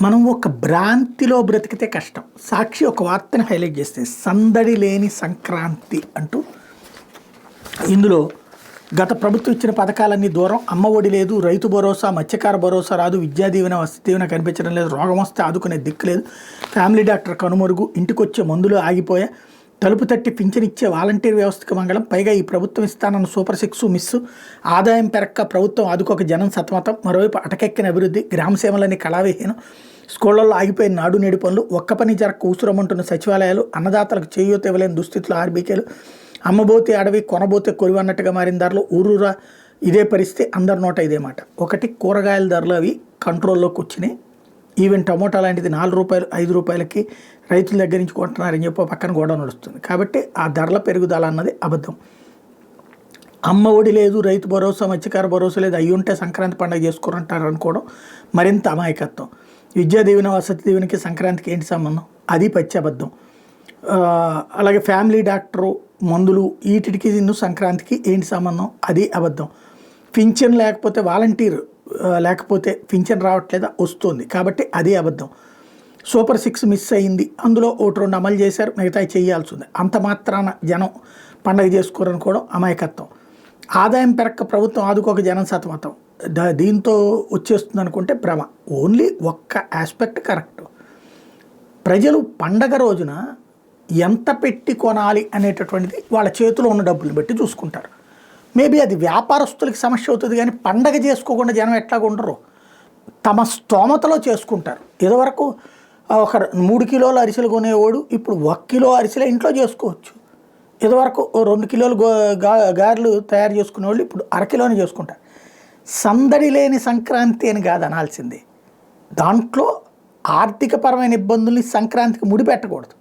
మనం ఒక భ్రాంతిలో బ్రతికితే కష్టం. సాక్షి ఒక వార్తని హైలైట్ చేస్తే సందడి లేని సంక్రాంతి అంటూ ఇందులో గత ప్రభుత్వం ఇచ్చిన పథకాలన్నీ దూరం, అమ్మ ఒడి లేదు, రైతు భరోసా, మత్స్యకార భరోసా రాదు, విద్యా దీవెన, వసతి దీవెన కనిపించడం లేదు, రోగం వస్తే ఆదుకునే దిక్కు లేదు, ఫ్యామిలీ డాక్టర్ కనుమరుగు, ఇంటికొచ్చే మందులు ఆగిపోయా, తలుపు తట్టి పింఛన్ ఇచ్చే వాలంటీర్ వ్యవస్థకు మంగళం, పైగా ఈ ప్రభుత్వం ఇస్తానన్న సూపర్ సిక్స్ మిస్సు, ఆదాయం పెరక్క ప్రభుత్వం ఆదుకోక జనం సతమతం, మరోవైపు అటకెక్కిన అభివృద్ధి, గ్రామసీమలని కళావిహీనం, స్కూళ్లలో ఆగిపోయిన నాడు నేడు పనులు, ఒక్క పని జరక్క ఊసురమంటున్న సచివాలయాలు, అన్నదాతలకు చేయూత ఇవ్వలేని దుస్థితులు ఆర్బీకేలు, అమ్మబోతే అడవి కొనబోతే కొరివి అన్నట్టుగా మారిన ధరలు, ఊరూరా ఇదే పరిస్థితి, అందరి నోట ఇదే మాట. ఒకటి, కూరగాయల ధరలు అవి కంట్రోల్లోకి వచ్చినాయి. ఈవెన్ టమోటా లాంటిది 4 రూపాయలు 5 రూపాయలకి రైతుల దగ్గర నుంచి కొంటున్నారని చెప్పి పక్కన గొడవ నడుస్తుంది. కాబట్టి ఆ ధరల పెరుగుదల అన్నది అబద్ధం. అమ్మ ఒడి లేదు, రైతు భరోసా, మత్స్యకార భరోసా లేదు, అయ్యి ఉంటే సంక్రాంతి పండుగ చేసుకోరంటారు అనుకోవడం మరింత అమాయకత్వం. విద్యా దీవెన, వసతి దీవెనకి సంక్రాంతికి ఏంటి సంబంధం? అది పచ్చి అబద్ధం. అలాగే ఫ్యామిలీ డాక్టరు, మందులు, వీటికి సంక్రాంతికి ఏంటి సంబంధం? అది అబద్ధం. పింఛన్ లేకపోతే వాలంటీర్ లేకపోతే పింఛన్ రావట్లేదా? వస్తుంది, కాబట్టి అది అబద్ధం. సూపర్ సిక్స్ మిస్ అయింది, అందులో 1-2 అమలు చేశారు, మిగతా చేయాల్సి ఉంది, అంత మాత్రాన జనం పండగ చేసుకోరనుకోవడం అమాయకత్వం. ఆదాయం పెరక్క ప్రభుత్వం ఆదుకోక జనం సతమతం, దీంతో వచ్చేస్తుంది అనుకుంటే భ్రమ. ఓన్లీ ఒక్క ఆస్పెక్ట్ కరెక్ట్. ప్రజలు పండగ రోజున ఎంత పెట్టి కొనాలి అనేటటువంటిది వాళ్ళ చేతిలో ఉన్న డబ్బులు బట్టి చూసుకుంటారు. మేబీ అది వ్యాపారస్తులకి సమస్య అవుతుంది, కానీ పండగ చేసుకోకుండా జనం ఎట్లాగ ఉండరు, తమ స్తోమతలో చేసుకుంటారు. ఇదివరకు ఒక 3 కిలోల అరిసెలు కొనేవాడు ఇప్పుడు 1 కిలో అరిసెలు ఇంట్లో చేసుకోవచ్చు. ఇదివరకు 2 కిలోలు గారెలు తయారు చేసుకునేవాళ్ళు ఇప్పుడు 1/2 కిలోనే చేసుకుంటారు. సందడి లేని సంక్రాంతి అని కాదు అనాల్సింది. దాంట్లో ఆర్థికపరమైన ఇబ్బందుల్ని సంక్రాంతికి ముడిపెట్టకూడదు.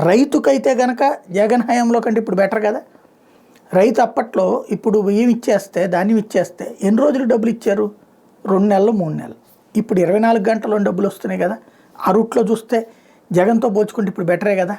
రైతుకైతే కనుక జగన్ హయాంలో కంటే ఇప్పుడు బెటర్ కదా. రైతు అప్పట్లో ఇప్పుడు బియ్యం ఇచ్చేస్తే, ధాన్యం ఇచ్చేస్తే ఎన్ని రోజులు డబ్బులు ఇచ్చారు? 2 నెలలు 3 నెలలు. ఇప్పుడు 24 గంటల్లో డబ్బులు వస్తున్నాయి కదా. ఆ రూట్లో చూస్తే జగన్తో పోల్చుకుంటే ఇప్పుడు బెటరే కదా.